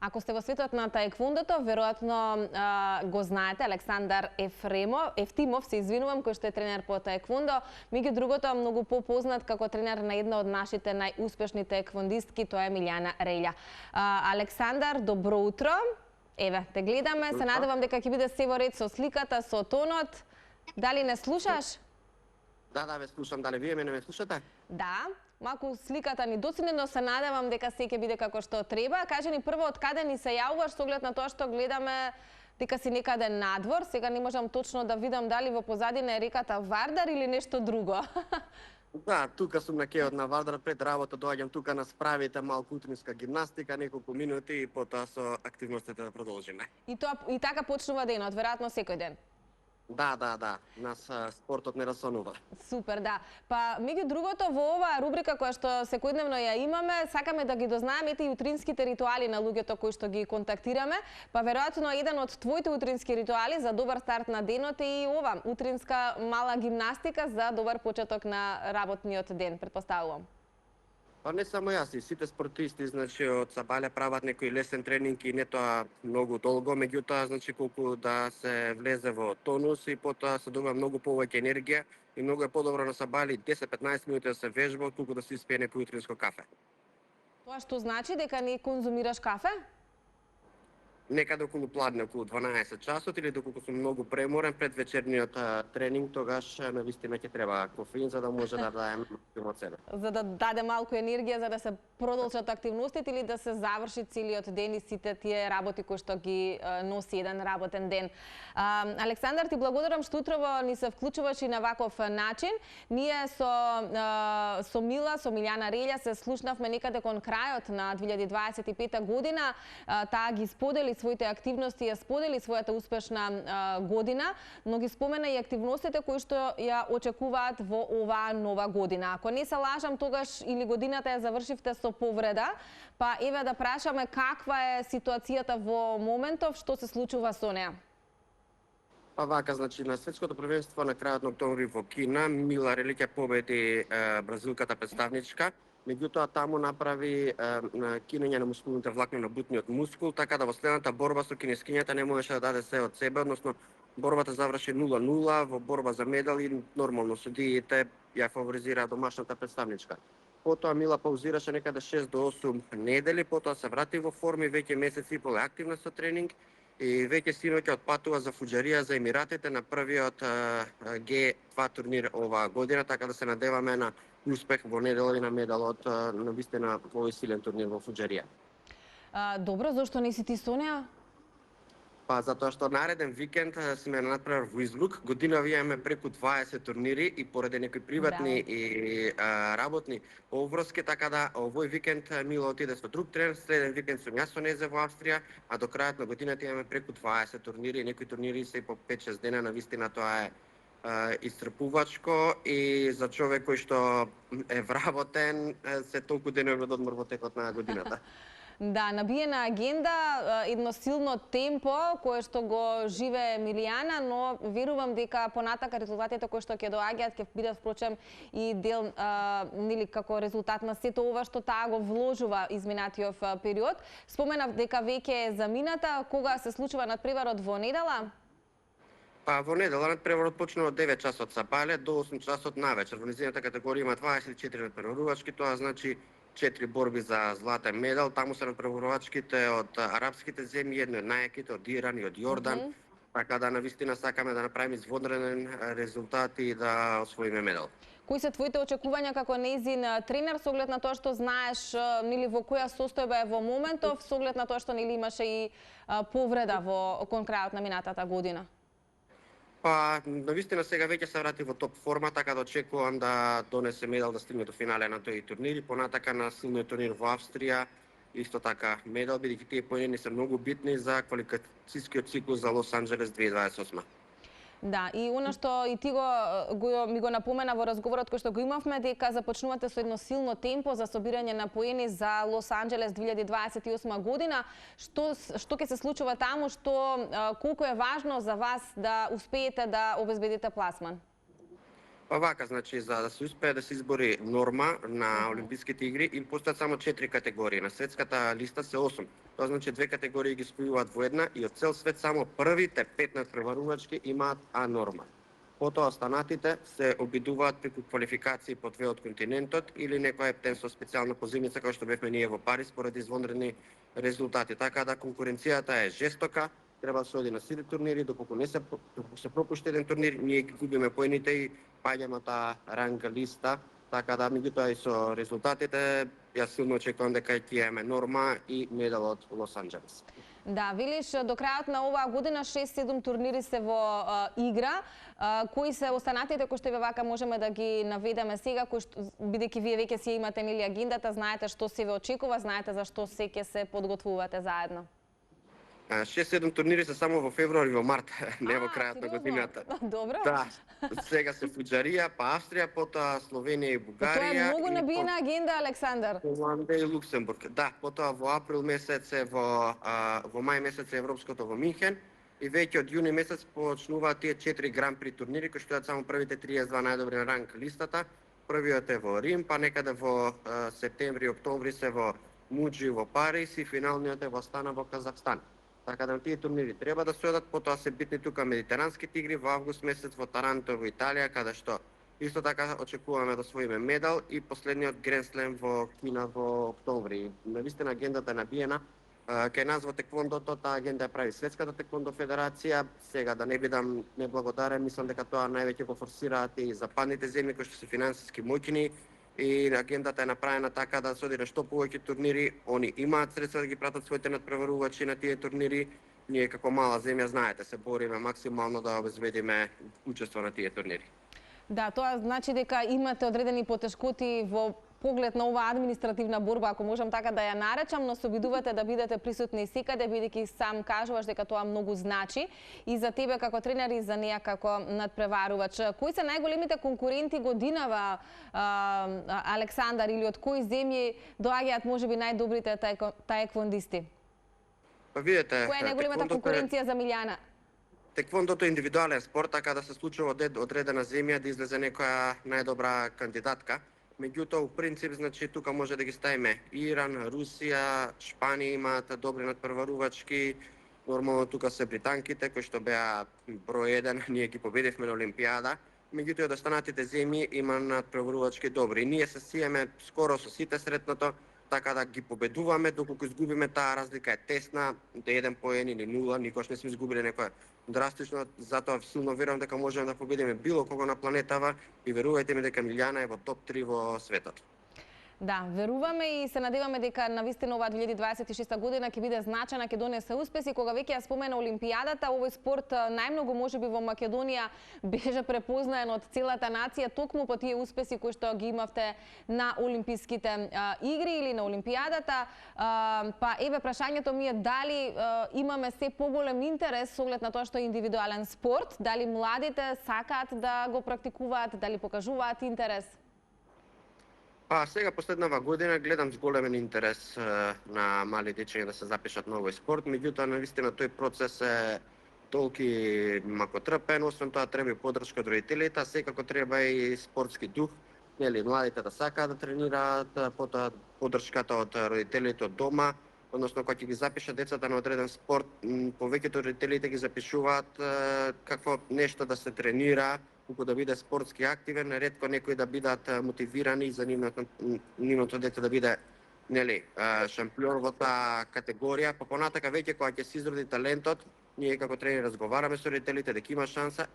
Ако сте во светот на таеквондото, веројатно го знаете Александар Ефтимов, се извинувам, кој што е тренер по таеквондо, меѓу другото многу попознат како тренер на една од нашите најуспешни таеквондистки, тоа е Милјана Релја. Александар, добро утро. Еве, те гледаме, се надевам дека ќе биде се во ред со сликата, со тонот. Дали не слушаш? Да, ве слушам. Дали вие мене ме слушате? Да. Малку сликата ни досадне, но се надевам дека се ќе биде како што треба. Кажи ни прво од каде ни се јавуваш, со оглед на тоа што гледаме дека си некаде надвор. Сега не можам точно да видам дали во позадина е реката Вардар или нешто друго. Да, тука сум на кеот на Вардар, пред работа доаѓам тука на справите малку утринска гимнастика, неколку минути и потоа со активностите да продолжиме. И така почнува денот, веројатно секој ден. Да. Нас спортот не расонува. Супер, да. Па, меѓу другото, во оваа рубрика која што секојдневно ја имаме, сакаме да ги дознаеме и утринските ритуали на луѓето кои што ги контактираме. Па, веројатно, еден од твоите утрински ритуали за добар старт на денот е и ова, утринска мала гимнастика за добар почеток на работниот ден, претпоставувам. Па не само јас, и сите спортисти, значи, од сабале прават некој лесен тренинг и не тоа многу долго, меѓутоа, значи, колку да се влезе во тонус и потоа се добива многу повеќе енергија и многу е подобро на сабали 10-15 минути да се вежба, отколку да се испие некој утринско кафе. Тоа што значи дека не конзумираш кафе? Некаде околу пладне, околу 12 часот или доколку сум многу преморен пред вечерниот тренинг, тогаш навистина ќе треба кофеин за да може да даде максимум од себе. За да даде малку енергија за да се продолжат активностите или да се заврши целиот ден и сите тие работи кои што ги носи еден работен ден. Александар, ти благодарам што утрово ни се вклучуваш и на ваков начин. Ние со Мила, со Милјана Релја се слушнавме некаде кон крајот на 2025 година. Таа ги сподели своите активности, ја сподели својата успешна година, но ги спомена и активностите кои што ја очекуваат во оваа нова година. Ако не се лажам, тогаш или годината ја завршивте со повреда, па еве да прашаме каква е ситуацијата во моментов, што се случува со неа? Па вака, значи, на светското првенство на крајот на октомври во Кина, Мила Релја победи бразилката представничка. Меѓутоа, таму направи кинење на мускулните влакни на бутниот мускул, така да во следната борба со кинескињата не можеше да даде се од себе, односно борбата заврши 0-0 во борба за медал и нормално судиите ја фаворизираа домашната представничка. Потоа Мила паузираше некаде 6 до 8 недели, потоа се врати во форми, веќе месец и пол е активна со тренинг и веќе синоќа отпатува за Фуџарија, за Емиратите на првиот Г2 турнир оваа година, така да се надеваме на успех во недела и на медалот на вистина овој силен турнир во Фуџарија. Добро, зошто не си ти со неа? Па затоа што нареден викенд сме натпревар во Излук, година имаме преку 20 турнири и поради некои приватни и работни обврски, така да овој викенд Мила отиде со друг тренер, следен викенд сум јас со незе во Австрија, а до крајот на годината имаме преку 20 турнири, некои турнири се по 5-6 дена, навистина тоа е исцрпувачко и за човек кој што е вработен се толку денови од одмор во текот на годината. Да, набиена агенда, едно силно темпо кое што го живее Милијана, но верувам дека понатака резултатите кои што ќе доаѓаат ќе бидат впрочем и дел нели како резултат на сето ова што таа го вложува изминатиот период. Споменав дека веќе е замината, кога се случува надпреварот во недела? Па во недела надпреварот почнува од 9 часот сабале до 8 часот навечер. Во низината категорија има 24 надпреварувачки, тоа значи 4 борби за златен медал. Таму се надпреварувачките од арапските земји, едно од најаките од Иран и од Јордан. Така да навистина сакаме да направиме извонреден резултат и да освоиме медал. Кои се твоите очекувања како нејзин тренер со оглед на тоа што знаеш нели во која состојба е во моментов, со оглед на тоа што нели имаше и повреда во кон крајот на минатата година? Па, навистина сега веќе се врати во топ форма, така да очекувам да донесе медал да стигне до финале на тој турнир и понатака на силниот турнир во Австрија, исто така медал, бидејќи тие поени се многу битни за квалификацијскиот циклус за Лос Анџелес 2028. Да, и она што и ти ми го напомена во разговорот кој што го имавме, дека започнувате со едно силно темпо за собирање на поени за Лос Анџелес 2028 година. Што ќе се случува таму, колку е важно за вас да успеете да обезбедите пласман? Па вака, значи, за да се успее да се избори норма на Олимписките игри, им постојат само 4 категории. На светската листа се 8. Тоа значи 2 категории ги спојуваат во една и од цел свет само првите 5 надпреварувачки имаат А норма. Потоа останатите се обидуваат преку квалификации по 2 од континентот или некој ептен со специјална позивница кој што бевме ние во Париз поради извонредни резултати. Така да конкуренцијата е жестока, треба да се оди на сите турнири, доколку се пропушти еден турнир, ние ги губиме поените и паѓаме на таа ранг листа, така да меѓутоа и со резултатите јас силно очекувам дека ќе имаме норма и медал од Лос Анџелес. Да, велиш до крајот на оваа година 6-7 турнири се во игра. Кои се останатите кои што вака можеме да ги наведеме сега, кои што бидејќи вие веќе си имате нели агендата, знаете што се ве очекува, знаете за што се ќе се подготвувате заедно? 6-7 турнири се само во февруари и во март, не во крајот на годината. Добро. Да, сега се Фуџарија, па Австрија, потоа Словенија и Бугарија. Тоа е многу набиена агенда, Александар. Холандија и Луксембург. Да, потоа во април месец е во мај месец е Европското во Минхен и веќе од јуни месец почнуваат тие 4 гран при турнири кои што јат само првите 32 најдобри на ранг листата. Првиот е во Рим, па некаде во септември и октомври се во Муџи во Париз и финалниот е во Астана во Казахстан. Така да тие турнири треба да се одат, потоа се битни тука медитеранските игри во август месец во Таранто во Италија, каде што исто така очекуваме да освоиме медал и последниот Гранд Слем во Кина во октомври. Навистина агендата е набиена. Кај нас во теквондото таа агенда ја прави Светската теквондо федерација. Сега да не бидам неблагодарен, мислам дека тоа највеќе го форсираат и западните земји кои што се финансиски моќни и агендата е направена така да се оди на што повеќе турнири. Они имаат средства да ги пратат своите надпреварувачи на тие турнири. Ние како мала земја, знаете, се бориме максимално да обезбедиме учество на тие турнири. Да, тоа значи дека имате одредени потешкоти во поглед на оваа административна борба, ако можам така да ја наречам, но се обидувате да бидете присутни секаде, бидејќи сам кажуваш дека тоа многу значи и за тебе како тренер и за неа како надпреварувач. Кои се најголемите конкуренти годинава, Александар, или од кои земји доаѓаат можеби најдобрите таеквондисти? Па видете, која е најголемата конкуренција за Милјана? Теквондото е индивидуален спорт, така да се случува од одредена земја да излезе некоја најдобра кандидатка. Меѓутоа, у принцип, значи, тука може да ги ставиме Иран, Русија, Шпанија имаат добри надпреварувачки, нормално тука се британките, кои што беа број 1, ние ги победивме на Олимпијада. Меѓутоа, од останатите земји има надпреварувачки добри. Ние се сиеме скоро со сите сретното, така да ги победуваме, доколку изгубиме таа разлика е тесна, до 1 поен или 0, никош не сме изгубили некоја драстично, затоа силно верувам дека можеме да победиме било кого на планетава и верувајте ми дека Милјана е во топ 3 во светот. Да, веруваме и се надеваме дека навистина оваа 2026 година ќе биде значајна, ќе донесе успеси. Кога веќе ја спомена Олимпијадата, овој спорт најмногу можеби во Македонија беше препознаен од целата нација токму по тие успеси кои што ги имавте на Олимписките игри или на Олимпијадата. Па еве прашањето ми е дали имаме се поголем интерес со оглед на тоа што е индивидуален спорт, дали младите сакаат да го практикуваат, дали покажуваат интерес? Па сега последнава година гледам зголемен интерес на мали дечиња да се запишат на овој спорт, меѓутоа навистина тој процес е толки макотрпен, освен тоа треба и поддршка од родителите, секако треба и спортски дух, нели младите да сакаат да тренираат, потоа поддршката од родителите од дома, односно кога ќе ги запишат децата на одреден спорт, повеќето родителите ги запишуваат какво нешто да се тренира, колку да биде спортски активен, ретко некои да бидат мотивирани за нивното дете да биде нели шампион во таа категорија, па понатака веќе кога ќе се изроди талентот, ние како тренери разговараме со родителите дека има шанса,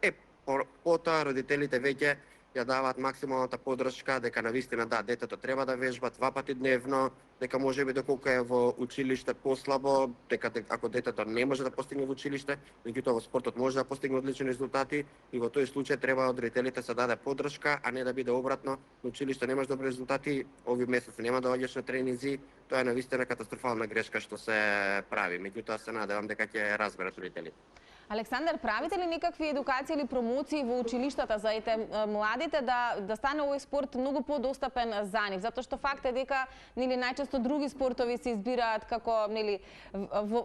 потоа родителите веќе ја даваат максималната поддршка дека навистина да, детето треба да вежба 2 пати дневно, дека можеби доколку е во училиште послабо, дека ако детето не може да постигне во училиште, меѓутоа во спортот може да постигне одлични резултати и во тој случај треба од родителите се даде поддршка, а не да биде обратно, на училиште немаш добри резултати, овој месец нема да оѓаш на тренинзи, тоа е навистина катастрофална грешка што се прави, меѓутоа се надевам дека ќе разберат родителите. Александар, правите ли некакви едукации или промоции во училиштата за младите да стане овој спорт многу подостапен за нив? Затоа што факт е дека најчесто други спортови се избираат како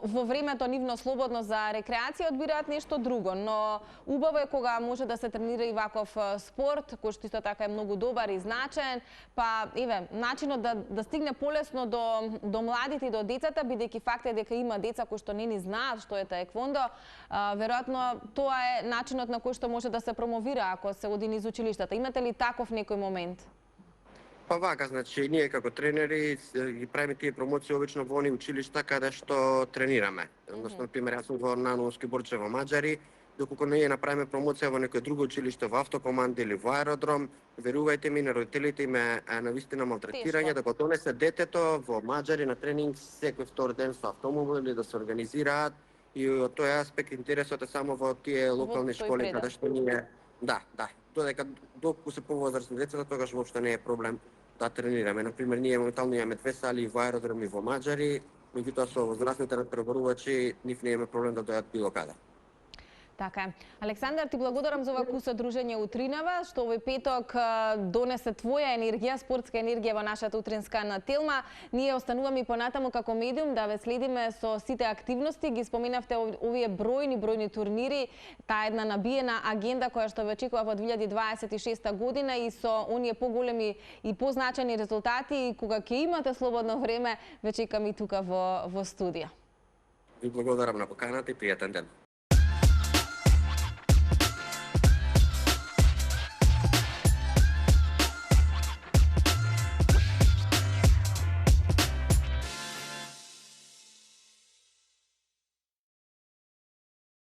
во времето нивно слободно за рекреација, одбираат нешто друго, но убаво е кога може да се тренира и ваков спорт, кој што исто така е многу добар и значаен, па начинот да стигне полесно до младите и до децата, бидејќи факт е дека има деца кои што не ни знаат што е таеквондо, веројатно тоа е начинот на кој што може да се промовира ако се оди низ училиштата. Имате ли таков некој момент? Па вака, значи, ние како тренери ги правиме тие промоции обично во они училишта каде што тренираме. Односно, например, јас сум во Нановски Борче во Маđари, доколку ние направиме промоција во некој друго училиште, во автокоманда или во аеродром, верувајте ми, на родителите им е навистина малтретирање, да го донесе детето во Маđари на тренинг секој втор ден со автомобил или да се организираат. И од тој аспект интересот е само во тие локални школи каде што ние додека доколку се повозрасни децата, тогаш воопшто не е проблем да тренираме. Например, ние моментално имаме 2 сали во аеродром и во Маđари, меѓутоа со возрастните надпреварувачи нив не имаме проблем да дојдат било каде. Така е. Александар, ти благодарам за ова куса дружење утринава, што овој петок донесе твоја енергија, спортска енергија во нашата утринска на Телма. Ние остануваме и понатаму како медиум да ве следиме со сите активности. Ги споменавте овие бројни турнири, таа една набиена агенда која што ве очекува во 2026 година и со оние поголеми и позначени резултати, и кога ќе имате слободно време, ве чекам и тука во студија. Ви благодарам на поканата и пријатен ден.